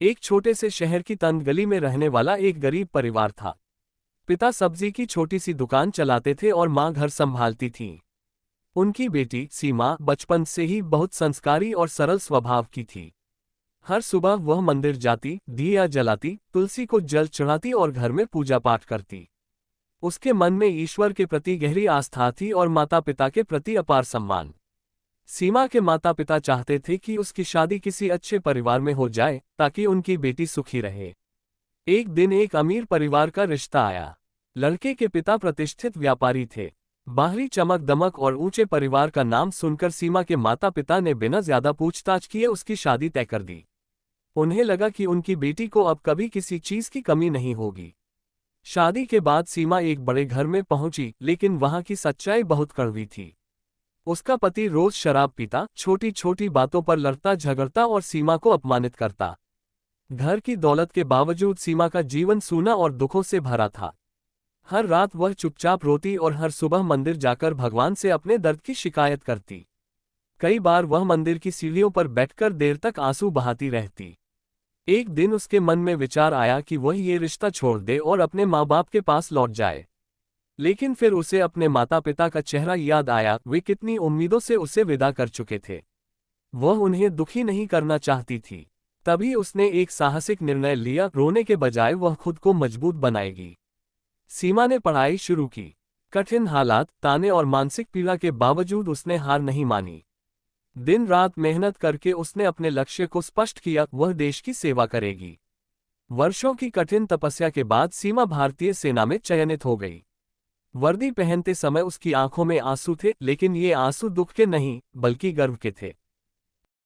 एक छोटे से शहर की तंग गली में रहने वाला एक गरीब परिवार था। पिता सब्जी की छोटी सी दुकान चलाते थे और माँ घर संभालती थीं। उनकी बेटी सीमा बचपन से ही बहुत संस्कारी और सरल स्वभाव की थी। हर सुबह वह मंदिर जाती, दिया जलाती, तुलसी को जल चढ़ाती और घर में पूजा पाठ करती। उसके मन में ईश्वर के प्रति गहरी आस्था थी और माता पिता के प्रति अपार सम्मान। सीमा के माता पिता चाहते थे कि उसकी शादी किसी अच्छे परिवार में हो जाए ताकि उनकी बेटी सुखी रहे। एक दिन एक अमीर परिवार का रिश्ता आया। लड़के के पिता प्रतिष्ठित व्यापारी थे। बाहरी चमक दमक और ऊंचे परिवार का नाम सुनकर सीमा के माता पिता ने बिना ज्यादा पूछताछ किए उसकी शादी तय कर दी। उन्हें लगा कि उनकी बेटी को अब कभी किसी चीज की कमी नहीं होगी। शादी के बाद सीमा एक बड़े घर में पहुंची, लेकिन वहां की सच्चाई बहुत कड़वी थी। उसका पति रोज शराब पीता, छोटी छोटी बातों पर लड़ता झगड़ता और सीमा को अपमानित करता। घर की दौलत के बावजूद सीमा का जीवन सूना और दुखों से भरा था। हर रात वह चुपचाप रोती और हर सुबह मंदिर जाकर भगवान से अपने दर्द की शिकायत करती। कई बार वह मंदिर की सीढ़ियों पर बैठकर देर तक आंसू बहाती रहती। एक दिन उसके मन में विचार आया कि वह ये रिश्ता छोड़ दे और अपने माँ बाप के पास लौट जाए। लेकिन फिर उसे अपने माता पिता का चेहरा याद आया। वे कितनी उम्मीदों से उसे विदा कर चुके थे। वह उन्हें दुखी नहीं करना चाहती थी। तभी उसने एक साहसिक निर्णय लिया, रोने के बजाय वह खुद को मजबूत बनाएगी। सीमा ने पढ़ाई शुरू की। कठिन हालात, ताने और मानसिक पीड़ा के बावजूद उसने हार नहीं मानी। दिन रात मेहनत करके उसने अपने लक्ष्य को स्पष्ट किया, वह देश की सेवा करेगी। वर्षों की कठिन तपस्या के बाद सीमा भारतीय सेना में चयनित हो गई। वर्दी पहनते समय उसकी आंखों में आंसू थे, लेकिन ये आंसू दुख के नहीं बल्कि गर्व के थे।